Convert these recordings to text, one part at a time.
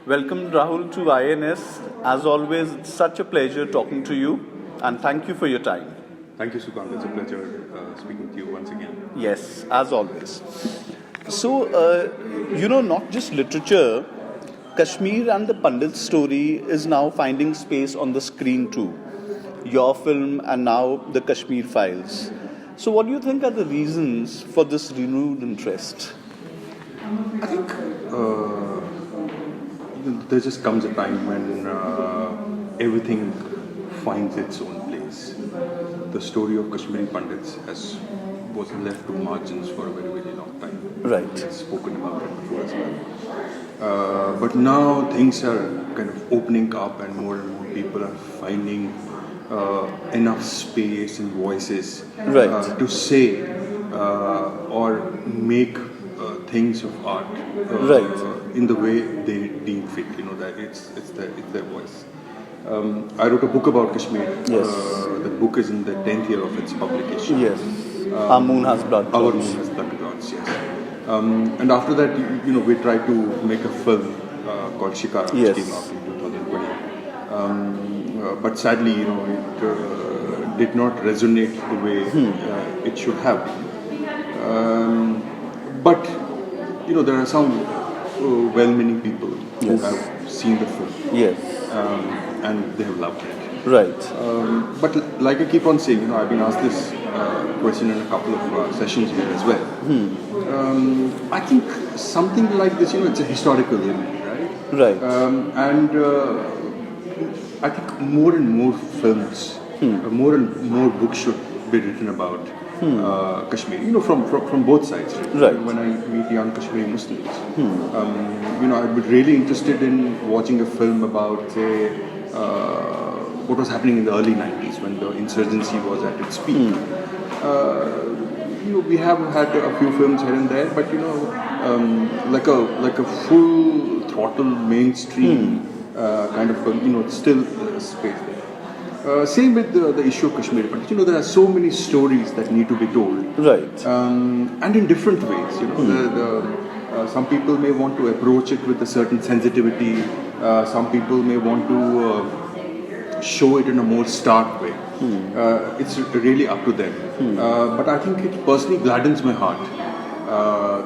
Welcome, Rahul, to INS. As always, it's such a pleasure talking to you, and thank you for your time. Thank you, Sukant. It's a pleasure speaking to you once again. Yes, as always. So, not just literature, Kashmir and the Pandit story is now finding space on the screen too. Your film and now the Kashmir Files. So, what do you think are the reasons for this renewed interest? I think there just comes a time when everything finds its own place. The story of Kashmiri Pandits was left to margins for a very, very long time. Right. We've spoken about it before as well. But now things are kind of opening up, and more people are finding enough space and voices Right. to say or make things of art Right. in the way they deem fit. That it's their voice. I wrote a book about Kashmir. Yes. The book is in the 10th year of its publication. Yes. Our moon has blood. Our clots. moon has blood clots, yes. And after that, we tried to make a film called Shikara, which Yes. came out in 2020. But sadly, it did not resonate the way it should have been. But there are some well-meaning people who Yes. have seen the film Yes. and they have loved it. Right. But like I keep on saying, I've been asked this question in a couple of sessions here as well. I think something like this, it's a historical image, right? Right. And I think more and more films, more and more books should be written about Kashmir, from both sides. Right. When I meet young Kashmiri Muslims, I'd be really interested in watching a film about, say, what was happening in the early 90s when the insurgency was at its peak. We have had a few films here and there, but like a full throttle mainstream kind of film, still space there. Same with the issue of Kashmir, but there are so many stories that need to be told, Right. and in different ways. Some people may want to approach it with a certain sensitivity. Some people may want to show it in a more stark way. It's really up to them. But I think it personally gladdens my heart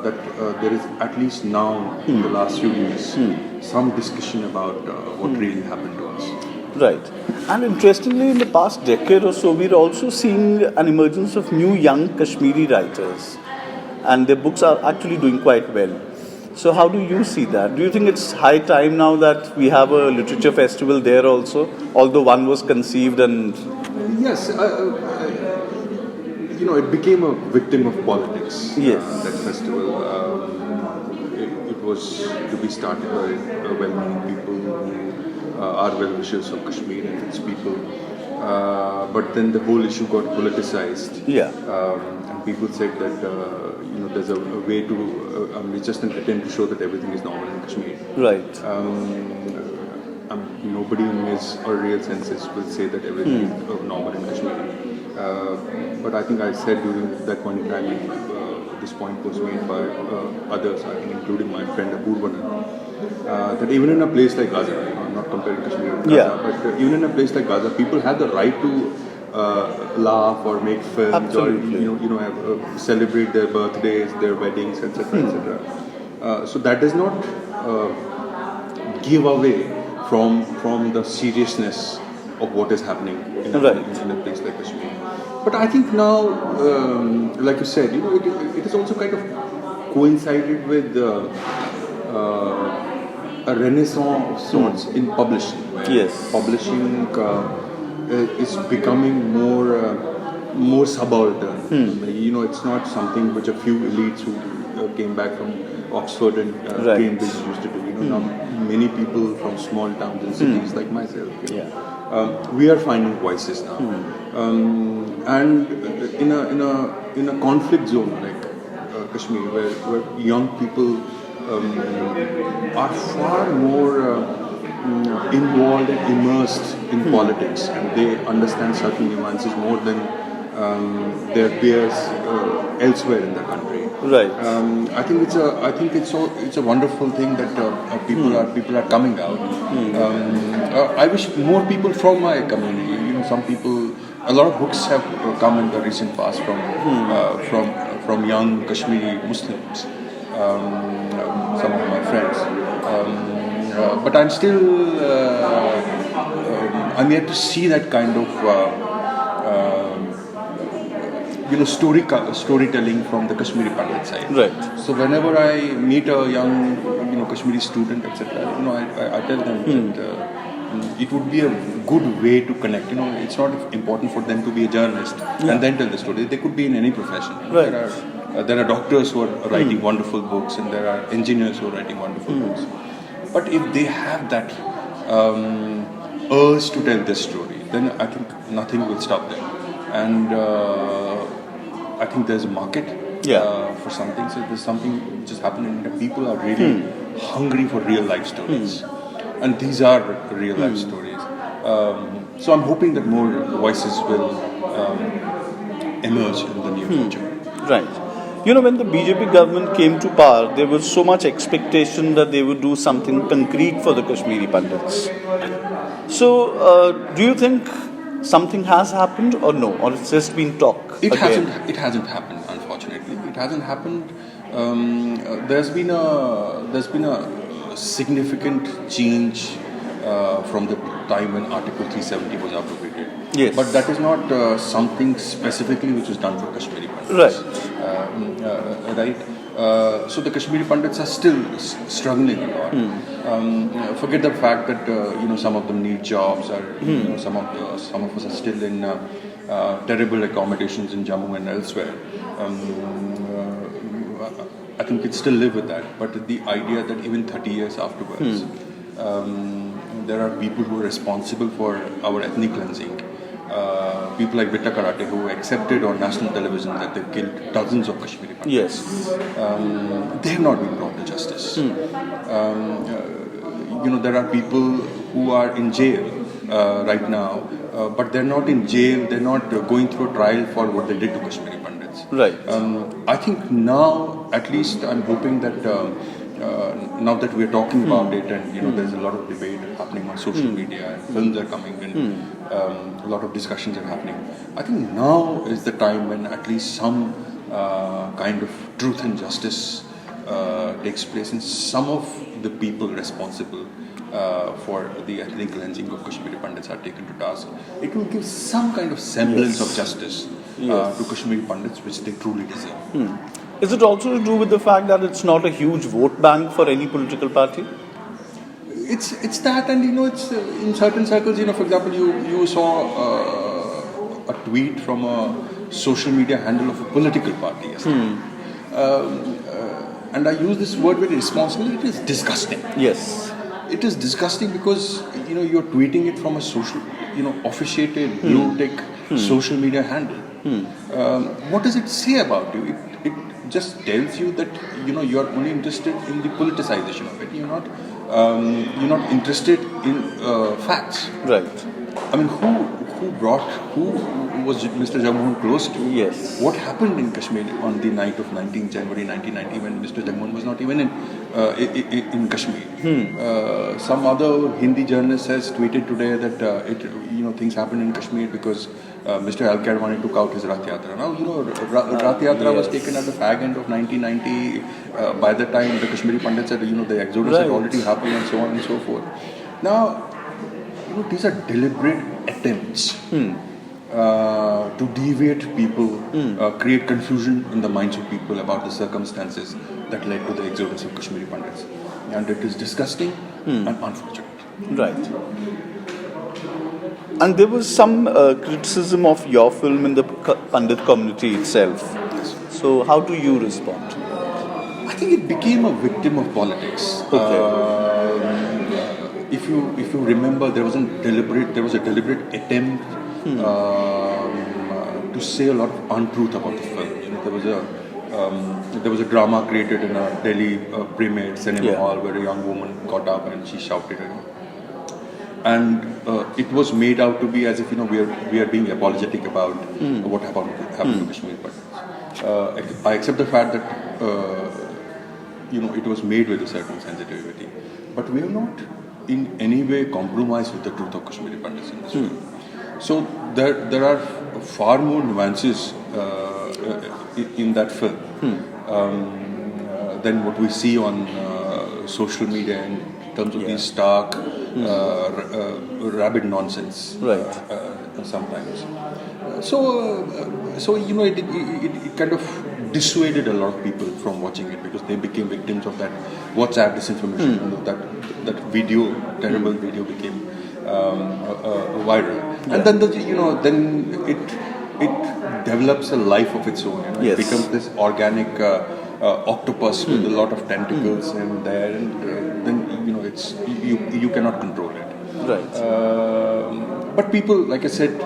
that there is, at least now in the last few years, some discussion about what really happened to us. Right. And interestingly, in the past decade or so, we're also seeing an emergence of new young Kashmiri writers. And their books are actually doing quite well. So how do you see that? Do you think it's high time now that we have a literature festival there also? Although one was conceived and... Yes, it became a victim of politics. Yes. That festival. It was to be started by well-meaning people who are well-wishers of Kashmir and its people. But then the whole issue got politicized. Yeah. And people said that there's a way to. It's just an attempt to show that everything is normal in Kashmir. Right. Nobody in his or real senses will say that everything is normal in Kashmir. But I think I said during that point in time, this point was made by others, I think including my friend Apoorvana, that even in a place like Gaza, I'm not comparing Kashmir with Gaza, but even in a place like Gaza, people have the right to laugh or make films. Absolutely. Or celebrate their birthdays, their weddings, etc., etc. So that does not give away from the seriousness of what is happening in a place like Kashmir. But I think now, like you said, it has also kind of coincided with a renaissance of sorts in publishing. Where Yes. Publishing is becoming more subaltern. It's not something which a few elites who came back from Oxford and Cambridge used to do. Now many people from small towns and cities like myself. We are finding voices now, and in a conflict zone like Kashmir, where young people are far more involved and immersed in politics, and they understand certain nuances more than their peers elsewhere in the country. Right. I think it's a wonderful thing that people are coming out. I wish more people from my community. Some people, a lot of books have come in the recent past from young Kashmiri Muslims. Some of my friends. But I'm still I'm yet to see that kind of storytelling from the Kashmiri Pandit side. Right. So whenever I meet a young Kashmiri student, etc., I tell them that it would be a good way to connect. It's not important for them to be a journalist and then tell the story. They could be in any profession. Right. There are doctors who are writing wonderful books, and there are engineers who are writing wonderful books. But if they have that urge to tell this story, then I think nothing will stop them. And I think there's a market for something. So there's something which is happening that people are really hungry for real life stories. And these are real life stories. So I'm hoping that more voices will emerge in the near future. Right. When the BJP government came to power, there was so much expectation that they would do something concrete for the Kashmiri Pandits. So, do you think something has happened or no? Or it's just been talk? It hasn't happened, unfortunately. It hasn't happened. There's been a significant change from the time when Article 370 was abrogated. Yes. But that is not something specifically which was done for Kashmiri Pandits. Right. Right. So the Kashmiri Pandits are still struggling a lot. Forget the fact that some of them need jobs, or some of us are still in terrible accommodations in Jammu and elsewhere. I think we'd still live with that. But the idea that even 30 years afterwards, there are people who are responsible for our ethnic cleansing. People like Vitta Karate, who accepted on national television that they killed dozens of Kashmiri Pandits. Yes. They have not been brought to justice. There are people who are in jail right now, but they're not in jail, they're not going through a trial for what they did to Kashmiri Pandits. Right. I think now, at least I'm hoping that now that we're talking about it, and there's a lot of debate happening on social media, and films are coming, and a lot of discussions are happening. I think now is the time when at least some kind of truth and justice takes place, and some of the people responsible for the ethnic cleansing of Kashmiri Pandits are taken to task. It will give some kind of semblance of justice to Kashmiri Pandits, which they truly deserve. Is it also to do with the fact that it's not a huge vote bank for any political party? It's that, and it's in certain circles. For example, you saw a tweet from a social media handle of a political party yesterday. And I use this word very responsibly. It is disgusting. Yes. It is disgusting because you're tweeting it from a social, officiated blue tick social media handle. What does it say about you? It just tells you that you're only interested in the politicization of it. You're not interested in facts. Right. I mean, who was Mr. Jagmohan close to? Yes. What happened in Kashmir on the night of 19 January 1990 when Mr. Jagmohan was not even in Kashmir? Some other Hindi journalist has tweeted today that things happened in Kashmir because Mr. Al-Kadwani took out his Rath Yatra. Now, Rath Yatra was taken at the fag end of 1990. By the time the Kashmiri Pandits said, the exodus had already happened, and so on and so forth. Now, these are deliberate attempts to deviate people, create confusion in the minds of people about the circumstances that led to the exodus of Kashmiri Pandits. And it is disgusting and unfortunate. Right. And there was some criticism of your film in the Pandit community itself. Yes. So how do you respond to that? I think it became a victim of politics. Okay. If you remember, there was a deliberate attempt to say a lot of untruth about the film. There was a drama created in a Delhi premiere cinema hall where a young woman got up and she shouted. and it was made out to be as if we are being apologetic about what happened to Kashmiri Pandits. I accept the fact that it was made with a certain sensitivity, but we have not in any way compromised with the truth of Kashmiri Pandits in this film. So there are far more nuances in that film than what we see on social media in terms of these stark, rabid nonsense. Right. Sometimes. So it kind of dissuaded a lot of people from watching it because they became victims of that WhatsApp disinformation. That video, terrible video, became viral, and then then it develops a life of its own. It becomes this organic octopus with a lot of tentacles and there, and then it's you cannot control it. Right. But people, like I said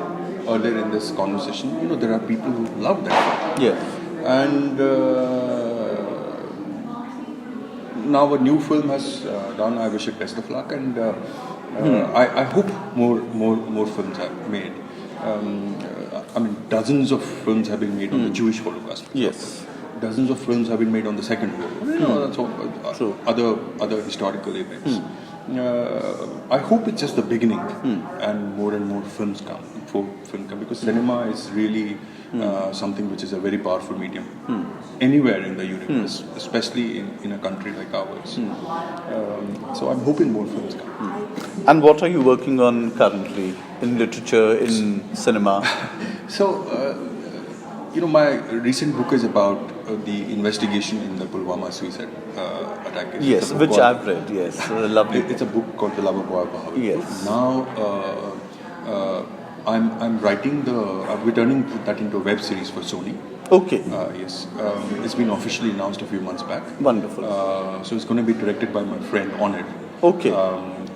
earlier in this conversation, there are people who love that. Yes. And now a new film has done. I wish it best of luck, and I hope more films are made. I mean, dozens of films have been made on the Jewish Holocaust. Yes. Dozens of films have been made on the Second World War. So other historical events. I hope it's just the beginning, and more films come. Because cinema is really something which is a very powerful medium anywhere in the universe, especially in a country like ours. So I'm hoping more films come. And what are you working on currently in literature, in cinema? So, my recent book is about the investigation in the Pulwama suicide attack. Yes, which I've read. Yes, lovely. It's a book called The Love of Bhagavad. Yes. Now, I'm writing we're turning that into a web series for Sony. Okay. Yes. It's been officially announced a few months back. Wonderful. So it's going to be directed by my friend Onboard. Okay.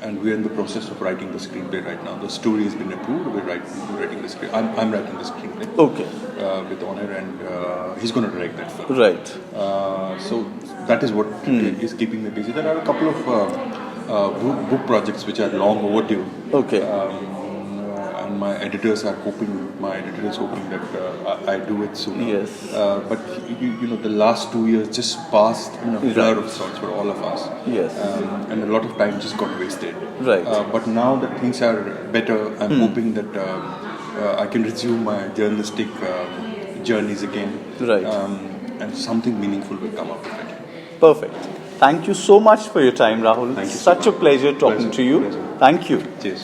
And we're in the process of writing the screenplay right now. The story has been approved. We're writing the screenplay. I'm writing the screenplay. Okay. With Onboard, and he's going to direct that film. Right. So that is what is keeping me busy. There are a couple of book projects which are long overdue. Okay. And my editor is hoping that I do it soon. Yes. But the last 2 years just passed in a blur of sorts for all of us. Yes. And a lot of time just got wasted. Right. But now that things are better, I'm hoping that I can resume my journalistic journeys again. Right. And something meaningful will come out of it. Perfect. Thank you so much for your time, Rahul. Thank you. Such a pleasure talking to you. Pleasure. Thank you. Cheers.